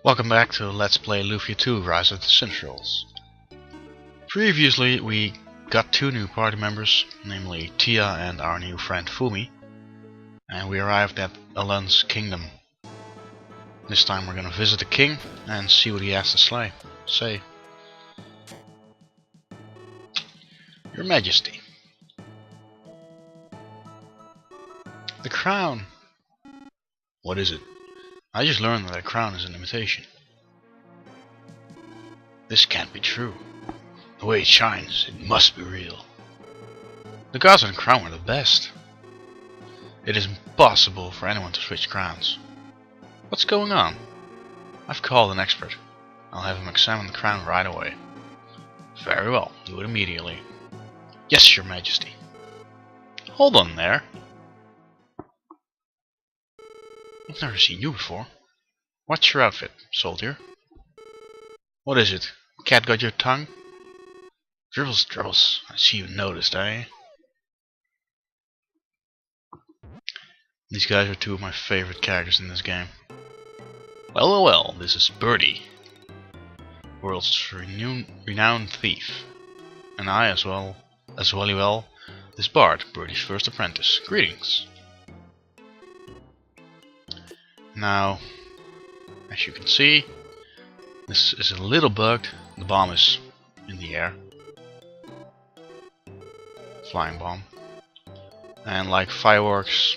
Welcome back to Let's Play Lufia 2 Rise of the Centrals. Previously we got two new party members, namely Tia and our new friend Fumi, and we arrived at Alunze's kingdom. This time we're gonna visit the king and see what he has to say. Your Majesty. The crown. What is it? I just learned that a crown is an imitation. This can't be true. The way it shines, it must be real. The gods and the crown are the best. It is impossible for anyone to switch crowns. What's going on? I've called an expert. I'll have him examine the crown right away. Very well, do it immediately. Yes, Your Majesty. Hold on there. I've never seen you before. What's your outfit, soldier? What is it? Cat got your tongue? Dribbles, dribbles. I see you noticed, eh? These guys are two of my favorite characters in this game. Well, this is Berty, world's renowned thief. And I as well, this Bart, Berty's first apprentice. Greetings. Now, as you can see, this is a little bugged. The bomb is in the air. Flying bomb. And like fireworks,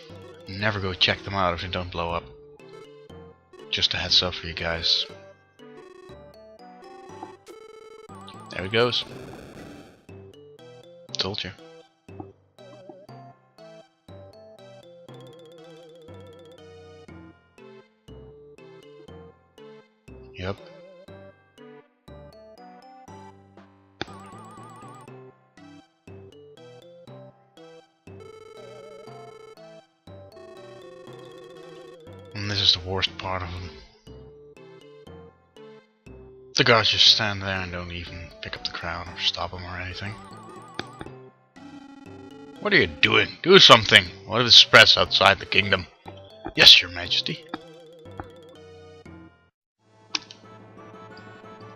never go check them out if they don't blow up. Just a heads up for you guys. There it goes. Told you. Yep. And this is the worst part of them. The guards just stand there and don't even pick up the crown or stop them or anything. What are you doing? Do something! What if it spreads outside the kingdom? Yes, Your Majesty.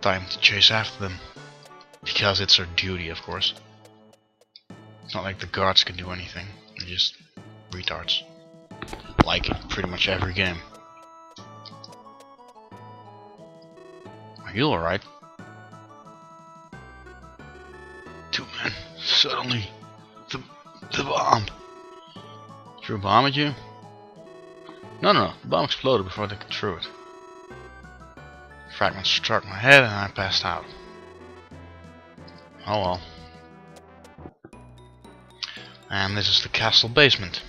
Time to chase after them. Because it's our duty, of course. It's not like the guards can do anything. They're just retards. Like in pretty much every game. Are you alright? Two men. Suddenly. The bomb. Threw a bomb at you? No. The bomb exploded before they could throw it. Fragments struck my head and I passed out. Oh well. And this is the castle basement.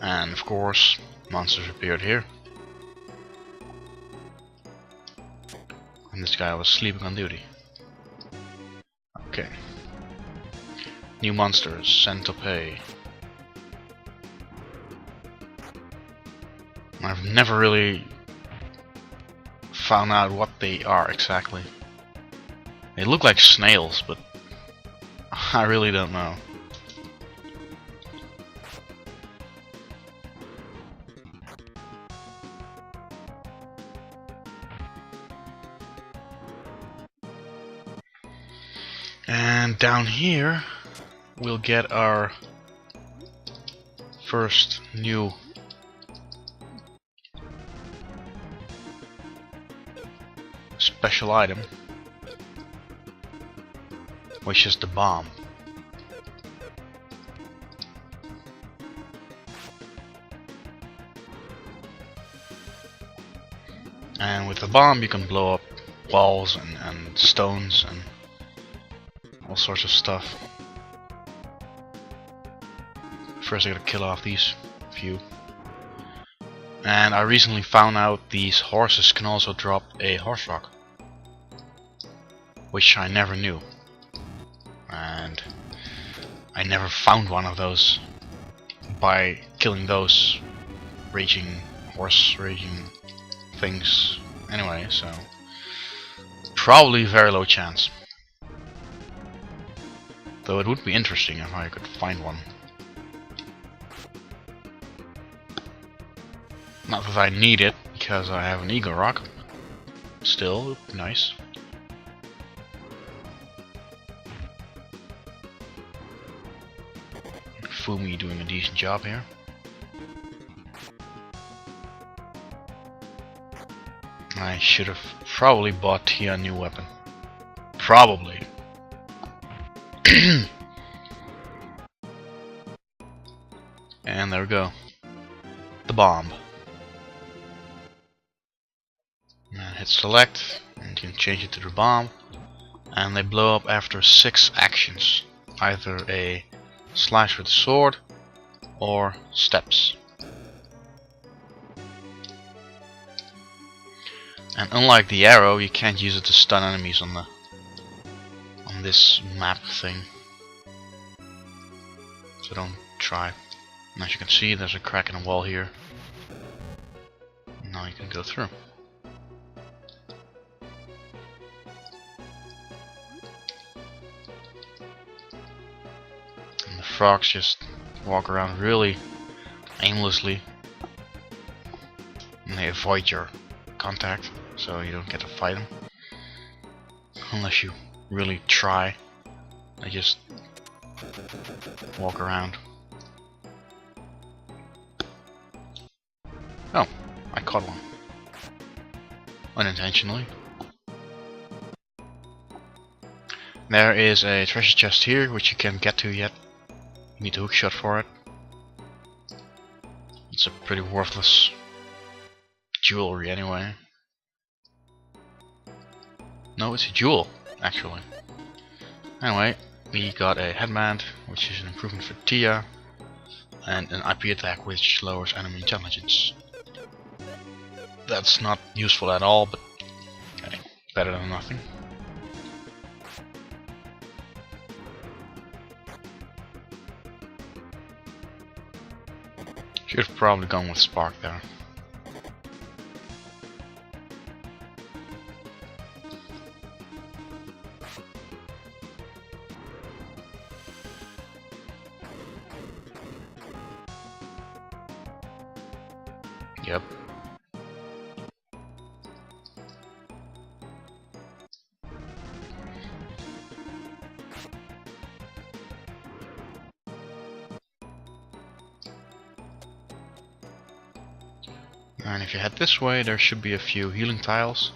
And of course, monsters appeared here. And this guy was sleeping on duty. Okay. New monsters, Centope. I've never really found out what they are exactly. They look like snails, but I really don't know. And down here we'll get our first new special item, which is the bomb. And with the bomb you can blow up walls and stones and all sorts of stuff. First I gotta kill off these few. And I recently found out these horses can also drop a horse rock, which I never knew. And I never found one of those by killing those horse raging things anyway, so probably very low chance. Though it would be interesting if I could find one. Not that I need it, because I have an Eagle Rock, still nice. Fumi doing a decent job here. I should have probably bought Tia a new weapon. Probably. And there we go. The bomb. And hit select, and you can change it to the bomb. And they blow up after 6 actions. Either a slash with the sword or steps. And unlike the arrow, you can't use it to stun enemies on this map thing. So don't try. And as you can see, there's a crack in the wall here. Now you can go through. And the frogs just walk around really aimlessly. And they avoid your contact, so you don't get to fight them. Unless you really try. They just walk around. Oh, I caught one. Unintentionally. There is a treasure chest here, which you can't get to yet. You need a hookshot for it. It's a pretty worthless jewelry anyway. No, it's a jewel, actually. Anyway, we got a headband, which is an improvement for Tia, and an IP attack which lowers enemy intelligence. That's not useful at all, but okay, better than nothing. Should have probably gone with Spark there. Yep. And if you head this way, there should be a few healing tiles.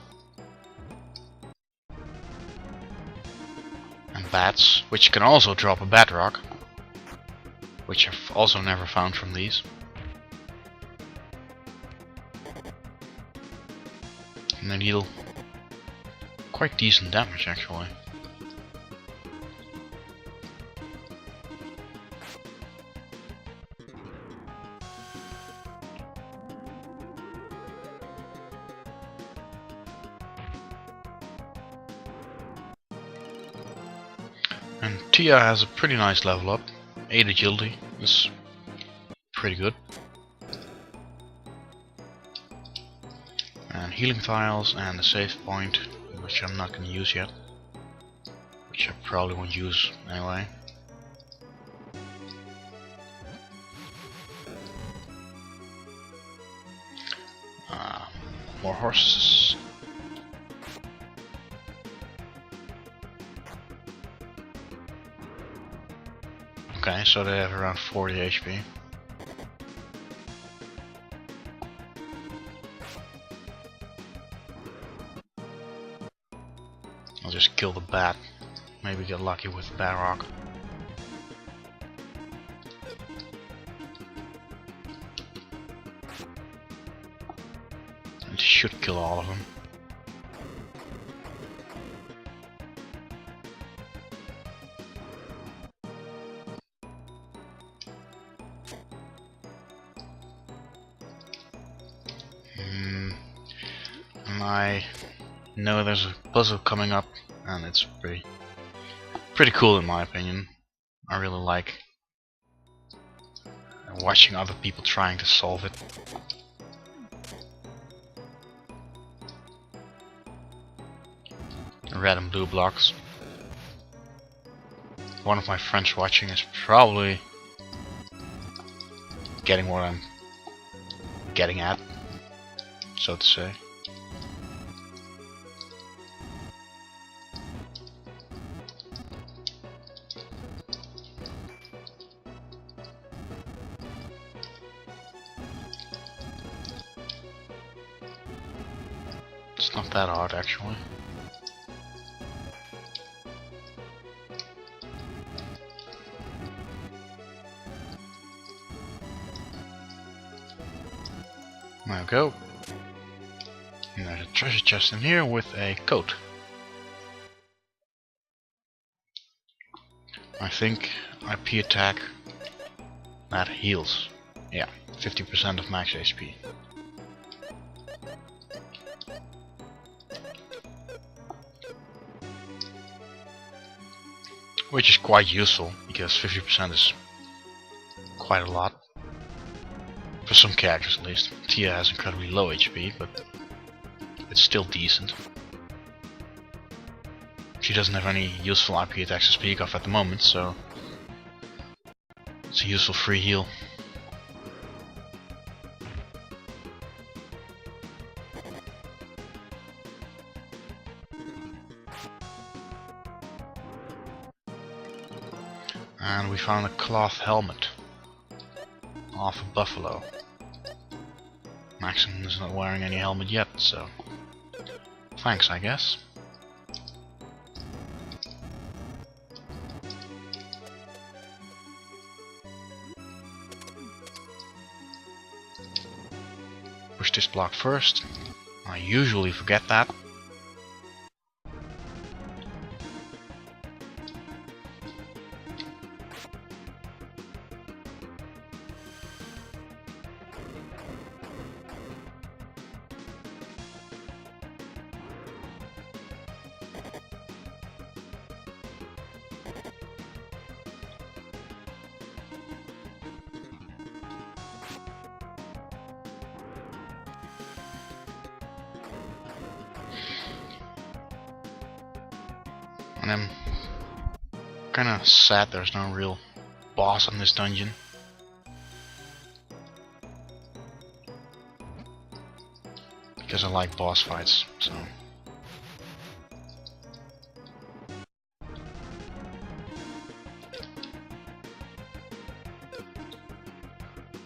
And bats, which can also drop a bedrock. Which I've also never found from these. And they deal quite decent damage actually. And Tia has a pretty nice level up. 8 agility is pretty good. And healing tiles and a save point, which I'm not going to use yet. Which I probably won't use anyway. More horses. Okay, so they have around 40 HP. I'll just kill the bat. Maybe get lucky with the bat rock. It should kill all of them. And I know there's a puzzle coming up, and it's pretty cool in my opinion. I really like watching other people trying to solve it. Red and blue blocks. One of my friends watching is probably getting what I'm getting at, so to say. It's not that hard actually. There we go. And there's a treasure chest in here with a coat. I think IP attack that heals. Yeah, 50% of max HP. Which is quite useful because 50% is quite a lot. For some characters at least. Tia has incredibly low HP, but it's still decent. She doesn't have any useful IP attacks to speak of at the moment, so it's a useful free heal. And we found a cloth helmet off a buffalo. Maxim is not wearing any helmet yet, so thanks, I guess. Push this block first. I usually forget that. And I'm kinda sad there's no real boss on this dungeon. Because I like boss fights, so.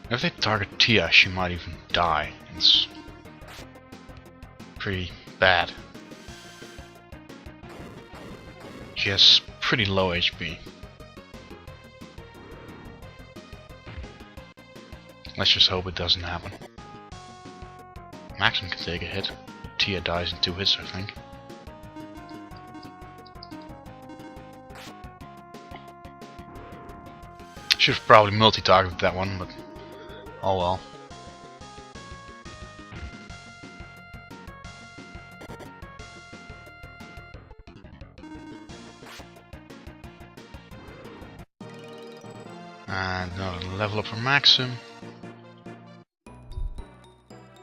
If they target Tia, she might even die. It's pretty bad. She has pretty low HP. Let's just hope it doesn't happen. Maxim can take a hit. Tia dies in 2 hits, I think. Should have probably multi-targeted that one, but oh well. And another level up for Maxim.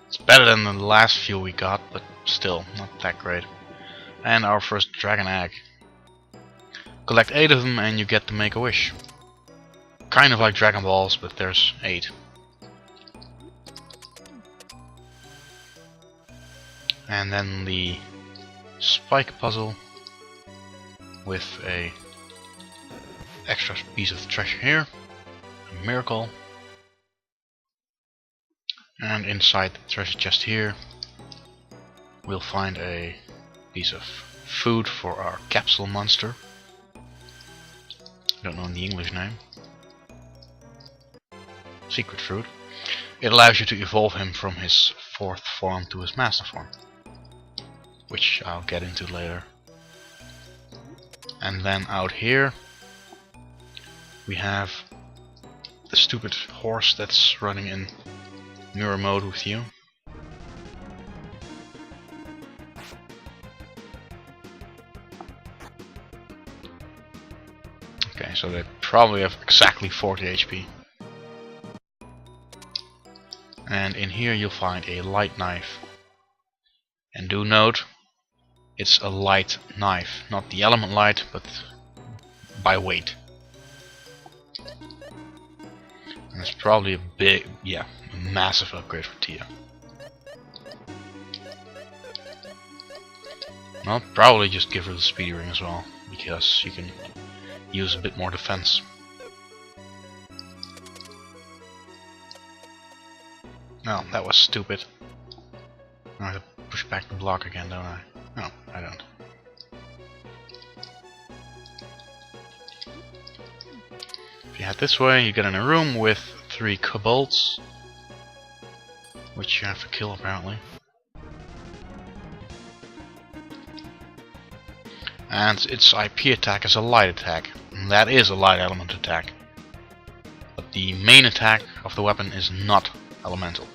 It's better than the last few we got, but still not that great. And our first dragon egg. Collect 8 of them and you get to make a wish. Kind of like Dragon Balls, but there's 8. And then the spike puzzle with a extra piece of treasure here. A miracle. And inside the treasure chest here we'll find a piece of food for our capsule monster. I don't know the English name. Secret fruit. It allows you to evolve him from his 4th form to his master form, which I'll get into later. And then out here we have the stupid horse that's running in mirror mode with you. Okay, so they probably have exactly 40 HP. And in here you'll find a light knife. And do note, it's a light knife, not the element light, but by weight. And it's probably a big, yeah, a massive upgrade for Tia. I'll probably just give her the speedy ring as well, because she can use a bit more defense. No, that was stupid. I have to push back the block again, don't I? No, I don't. If you head this way, you get in a room with 3 kobolds, which you have to kill apparently. And its IP attack is a light attack. And that is a light element attack. But the main attack of the weapon is not elemental.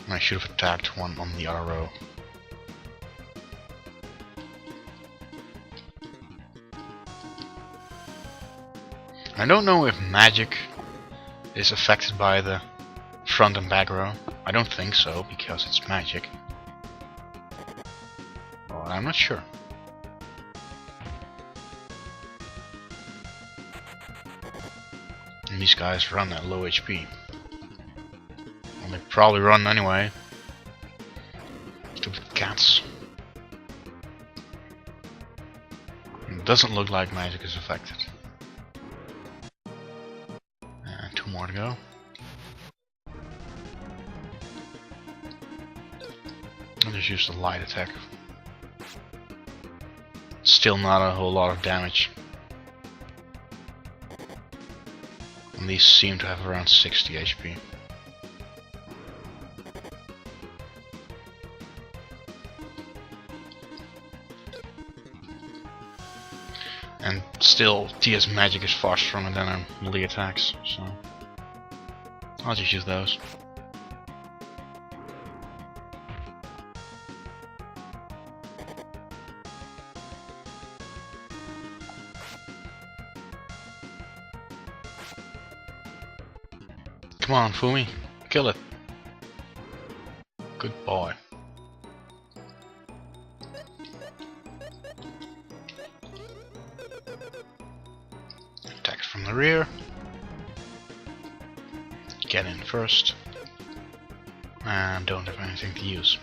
And I should have attacked one on the other row. I don't know if magic is affected by the front and back row. I don't think so, because it's magic. But I'm not sure. And these guys run at low HP. Well, they probably run anyway. Stupid cats. It doesn't look like magic is affected. And 2 more to go. I'll just use the light attack. Still not a whole lot of damage. And these seem to have around 60 HP. And still, Tia's magic is far stronger than her melee attacks, so I'll just use those. Come on, Fumi, kill it. Good boy. Attacks from the rear. Get in first. And don't have anything to use.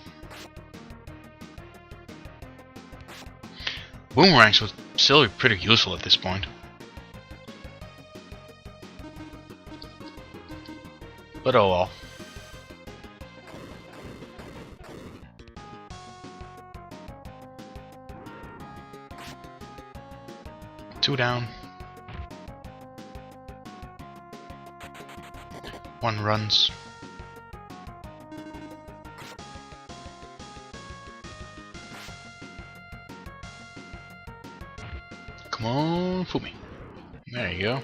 Boomerangs would still be pretty useful at this point. But oh well. Two down. One runs. Come on, Fumi. There you go.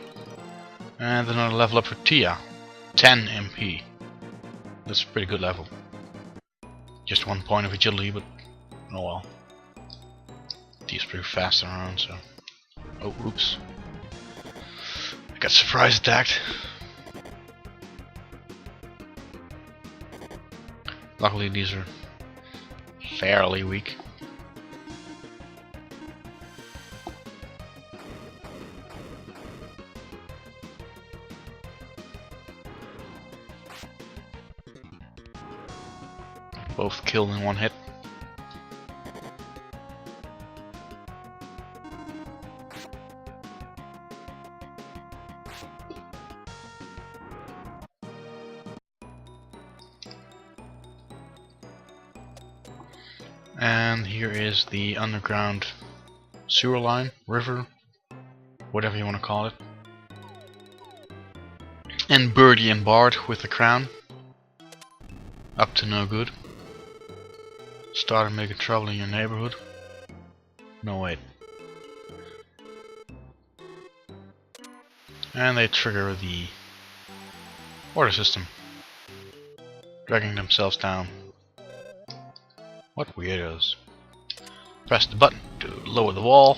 And another level up for Tia. 10 MP. That's a pretty good level. Just 1 point of agility, but oh well. Tia's pretty fast around, so. Oh, oops. I got surprise attacked. Luckily, these are fairly weak. Both killed in 1 hit. And here is the underground sewer line, river, whatever you want to call it. And Berty and Bart with the crown. Up to no good. Started making trouble in your neighborhood. No, wait. And they trigger the order system, dragging themselves down. What weirdos. Press the button to lower the wall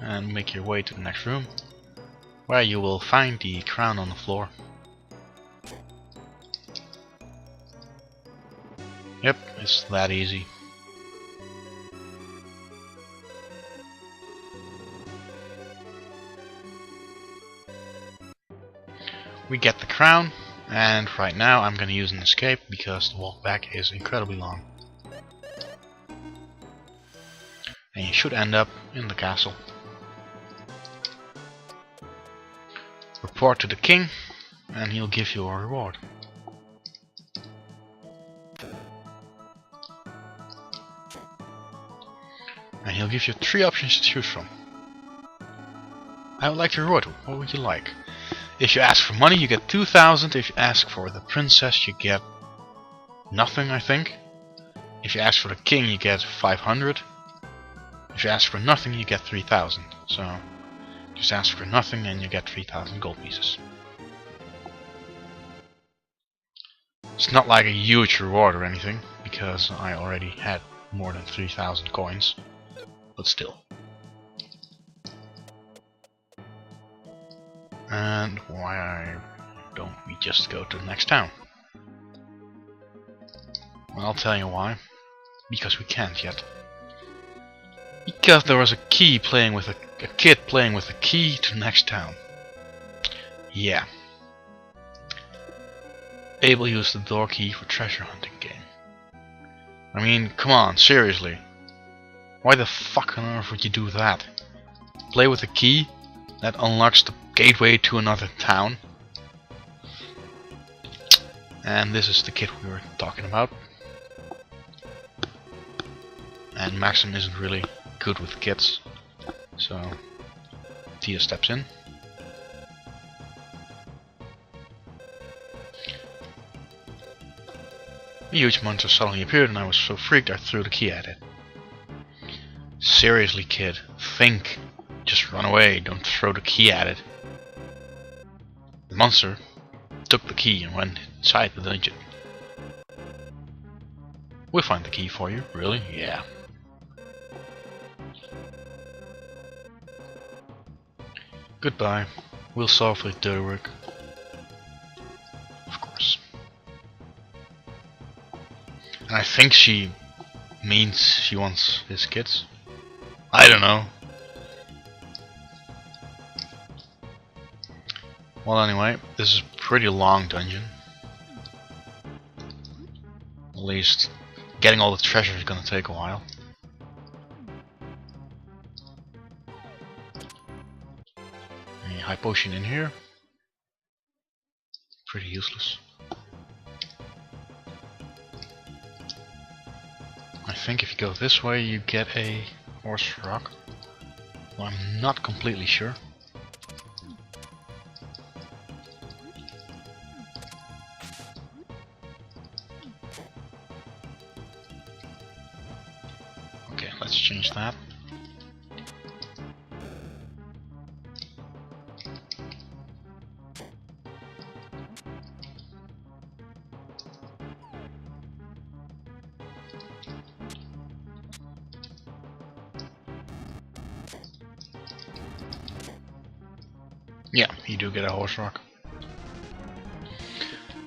and make your way to the next room, where you will find the crown on the floor. Yep, it's that easy. We get the crown, and right now I'm going to use an escape because the walk back is incredibly long. And you should end up in the castle. Report to the king, and he'll give you a reward. And he'll give you 3 options to choose from. I would like to reward you. What would you like? If you ask for money, you get 2,000. If you ask for the princess, you get nothing, I think. If you ask for the king, you get 500. If you ask for nothing, you get 3,000. So, just ask for nothing and you get 3,000 gold pieces. It's not like a huge reward or anything, because I already had more than 3,000 coins. But still. And why don't we just go to the next town? Well, I'll tell you why. Because we can't yet. Because there was a kid playing with a key to the next town. Yeah. Abel used the door key for treasure hunting game. I mean, come on, seriously. Why the fuck on earth would you do that? Play with a key that unlocks the gateway to another town. And this is the kid we were talking about. And Maxim isn't really good with kids, so Tia steps in. A huge monster suddenly appeared and I was so freaked I threw the key at it. Seriously, kid, think. Just run away, don't throw the key at it. The monster took the key and went inside the dungeon. We'll find the key for you, really? Yeah. Goodbye. We'll solve the dirty work. Of course. And I think she means she wants his kids. I don't know. Well, anyway, this is a pretty long dungeon. At least getting all the treasure is gonna take a while. A high potion in here. Pretty useless. I think if you go this way you get a horse rock. Well, I'm not completely sure. Okay, let's change that. Yeah, you do get a horse rock.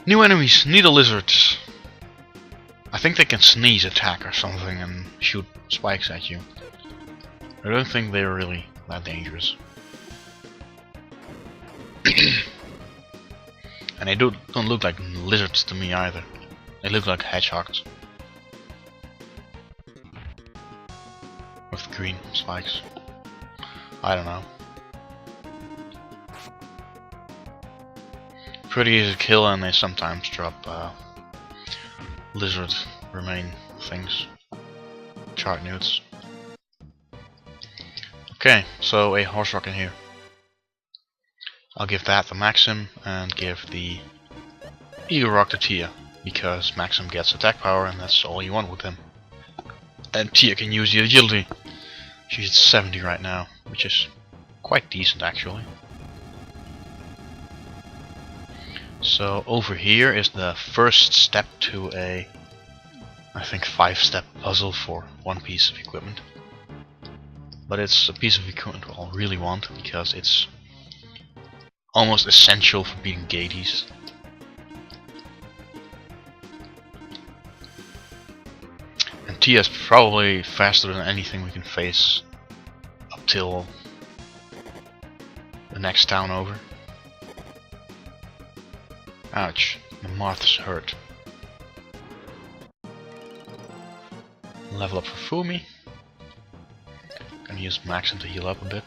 New enemies, needle lizards. I think they can sneeze attack or something and shoot spikes at you. I don't think they're really that dangerous. And they don't look like lizards to me either. They look like hedgehogs. With green spikes. I don't know. Pretty easy to kill, and they sometimes drop lizard remain things. Chart newts. Okay, so a horse rock in here. I'll give that to Maxim and give the eagle rock to Tia, because Maxim gets attack power and that's all you want with him. And Tia can use the agility. She's at 70 right now, which is quite decent actually. So over here is the first step to a, I think, 5-step puzzle for one piece of equipment. But it's a piece of equipment I'll really want because it's almost essential for beating Gades. And Tia's probably faster than anything we can face up till the next town over. Ouch, the moth's hurt. Level up for Fumi. Gonna use Maxim to heal up a bit.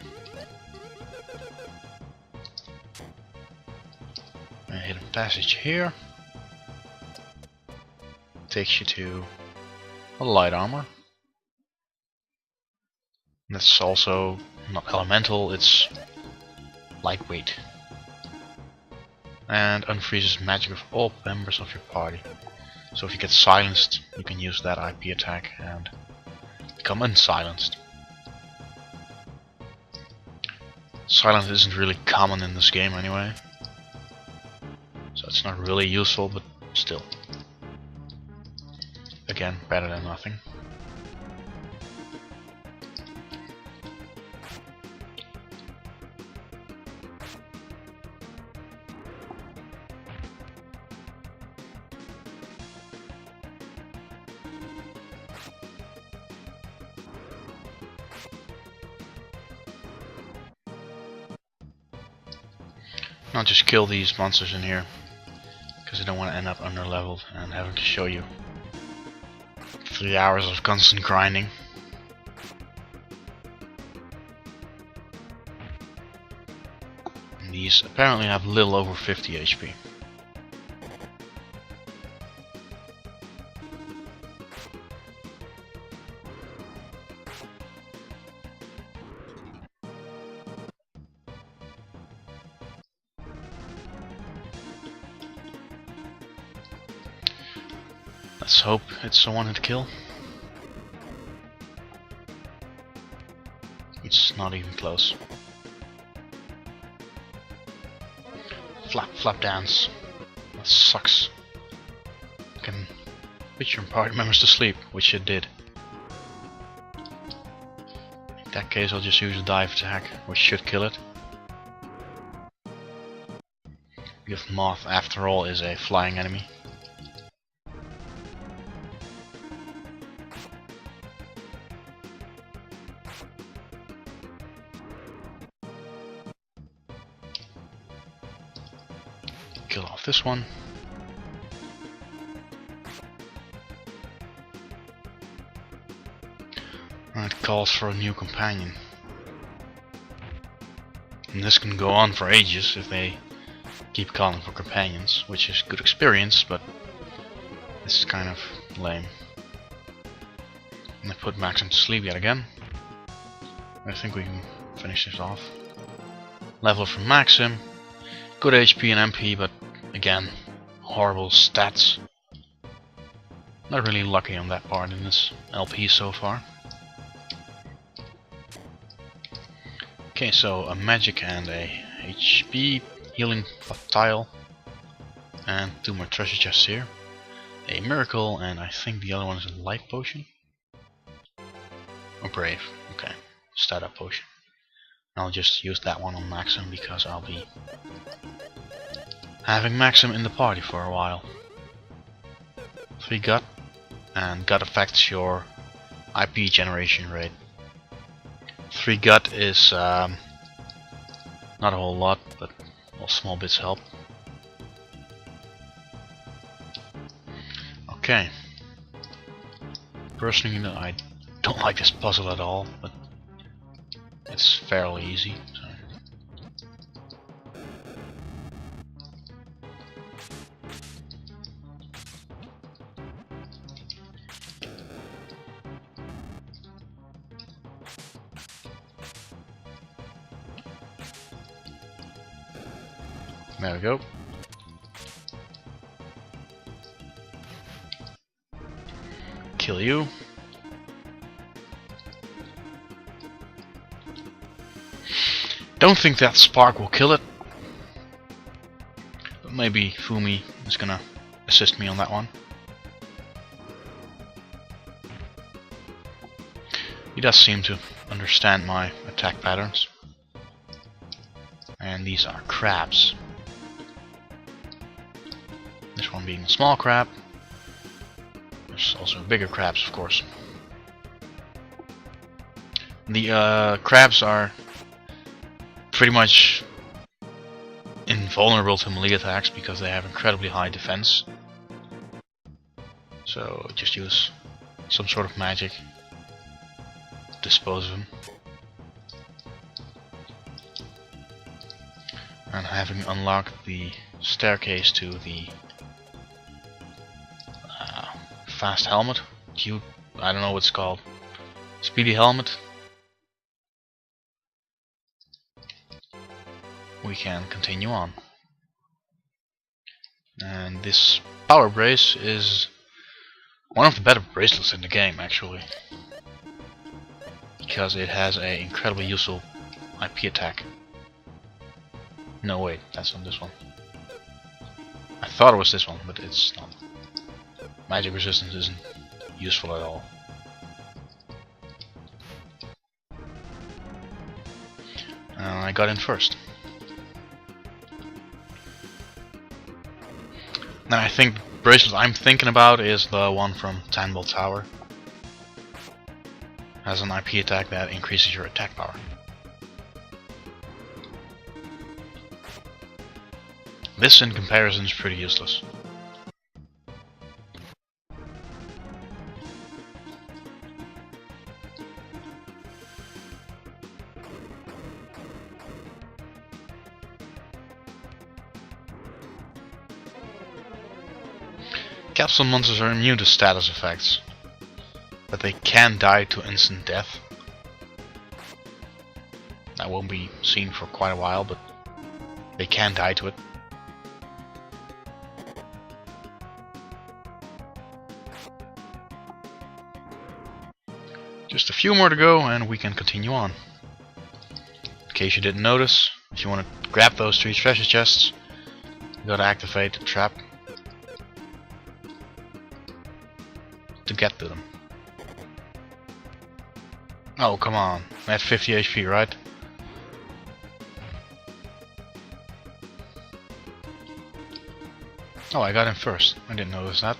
A hidden passage here. Takes you to a light armor. That's also not elemental, it's lightweight. And unfreezes magic of all members of your party. So if you get silenced, you can use that IP attack and become unsilenced. Silence isn't really common in this game anyway, so it's not really useful, but still. Again, better than nothing. I'll just kill these monsters in here, because I don't want to end up underleveled and having to show you 3 hours of constant grinding. And these apparently have a little over 50 HP. Let's hope it's a one-hit kill. It's not even close. Flap dance. That sucks. You can put your party members to sleep, which it did. In that case, I'll just use a dive attack, which should kill it. Because Moth, after all, is a flying enemy. Kill off this one. And it calls for a new companion. And this can go on for ages if they keep calling for companions, which is good experience, but this is kind of lame. And I put Maxim to sleep yet again. I think we can finish this off. Level from Maxim. Good HP and MP, but again, horrible stats. Not really lucky on that part in this LP so far. Okay, so a magic and a HP healing tile. And 2 more treasure chests here. A miracle, and I think the other one is a life potion. Or brave, okay. Startup potion. I'll just use that one on Maxim because I'll be having Maxim in the party for a while. 3 gut, and gut affects your IP generation rate. 3 gut is not a whole lot, but all small bits help. Okay. Personally, I don't like this puzzle at all, but it's fairly easy. So. There we go. Kill you. Don't think that spark will kill it. But maybe Fumi is gonna assist me on that one. He does seem to understand my attack patterns. And these are crabs. This one being a small crab. There's also bigger crabs, of course. The crabs are pretty much invulnerable to melee attacks because they have incredibly high defense. So just use some sort of magic to dispose of them. And having unlocked the staircase to the fast helmet, I don't know what it's called, speedy helmet, we can continue on. And this power brace is one of the better bracelets in the game, actually, because it has an incredibly useful IP attack. No, wait, that's not this one. I thought it was this one, but it's not. Magic resistance isn't useful at all. I got in first. Now I think the bracelet I'm thinking about is the one from Untitled Tower. Has an IP attack that increases your attack power. This in comparison is pretty useless. Capsule monsters are immune to status effects, but they can die to instant death. That won't be seen for quite a while, but they can die to it. Just a few more to go and we can continue on. In case you didn't notice, if you want to grab those 3 treasure chests, you gotta activate the trap to get to them. Oh, come on. I had 50 HP, right? Oh, I got him first. I didn't notice that.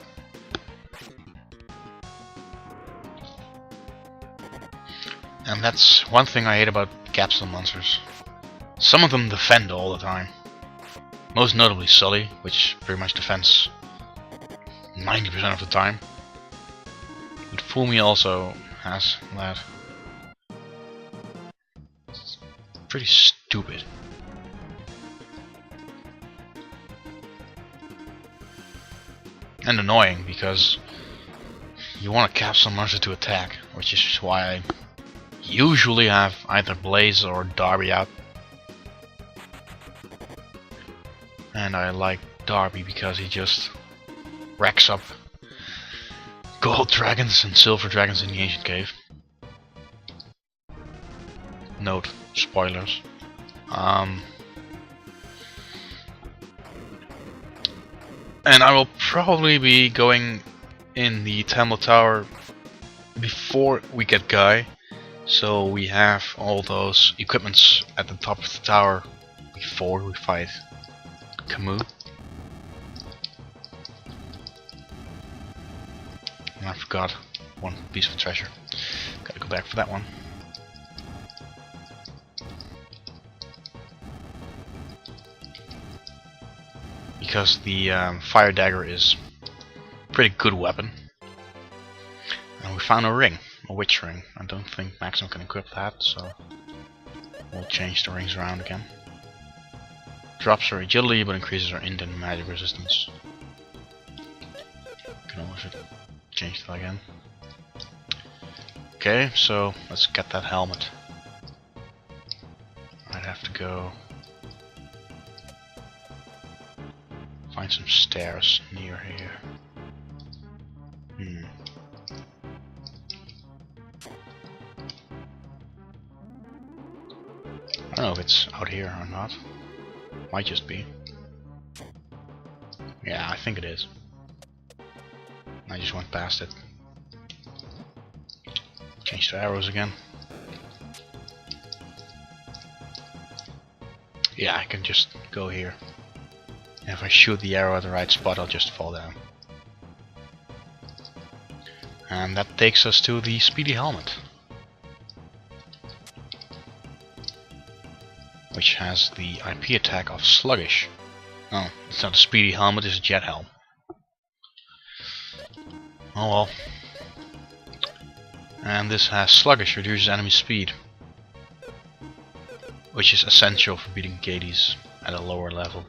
And that's one thing I hate about capsule monsters. Some of them defend all the time. Most notably Sully, which pretty much defends 90% of the time. But Fumi also has that. It's pretty stupid. And annoying, because you want a capsule monster to attack, which is why I usually have either Blaze or Darby out. And I like Darby because he just racks up gold dragons and silver dragons in the ancient cave. Note, spoilers. And I will probably be going in the Temple Tower before we get Guy, so we have all those equipments at the top of the tower before we fight Camus. And I forgot one piece of treasure. Gotta go back for that one. Because the fire dagger is a pretty good weapon. And we found a ring, a witch ring. I don't think Maxim can equip that, so we'll change the rings around again. Drops our agility, but increases our int and magic resistance. Can always change that again. Okay, so let's get that helmet. I'd have to go find some stairs near here. I don't know if it's out here or not. Might just be. Yeah, I think it is. I just went past it. Change the arrows again. Yeah, I can just go here. And if I shoot the arrow at the right spot, I'll just fall down. And that takes us to the speedy helmet, which has the IP attack of sluggish. Oh, it's not a speedy helmet, it's a jet helm. Oh well. And this has sluggish, reduces enemy speed, which is essential for beating Gades at a lower level.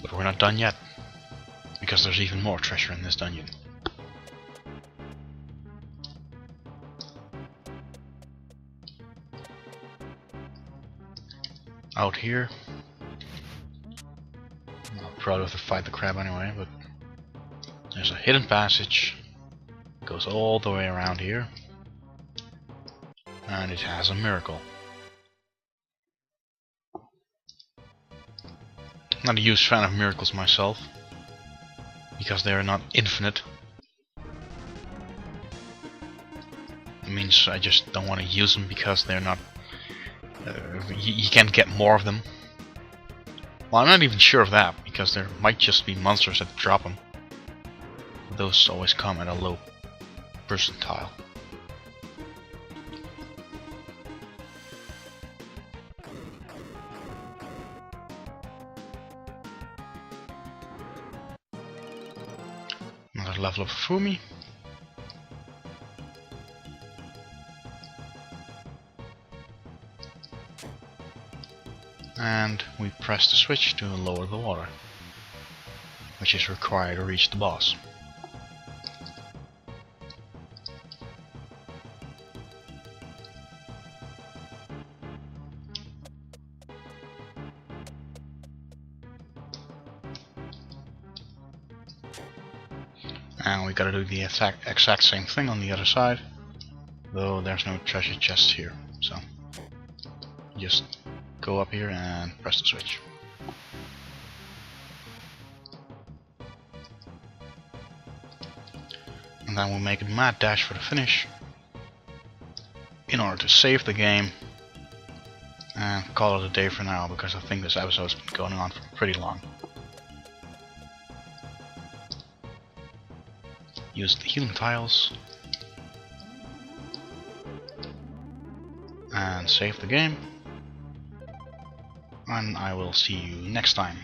But we're not done yet, because there's even more treasure in this dungeon. out here. I'll probably have to fight the crab anyway, but there's a hidden passage. It goes all the way around here. And it has a miracle. Not a huge fan of miracles myself, because they are not infinite. It means I just don't want to use them because they're not... you can't get more of them. Well, I'm not even sure of that, because there might just be monsters that drop them. Those always come at a low percentile. Another level of Fumi. And we press the switch to lower the water, which is required to reach the boss. And we gotta do the exact same thing on the other side, though there's no treasure chest here, so just go up here and press the switch. And then we'll make a mad dash for the finish in order to save the game and call it a day for now, because I think this episode's been going on for pretty long. Use the healing tiles and save the game, and I will see you next time.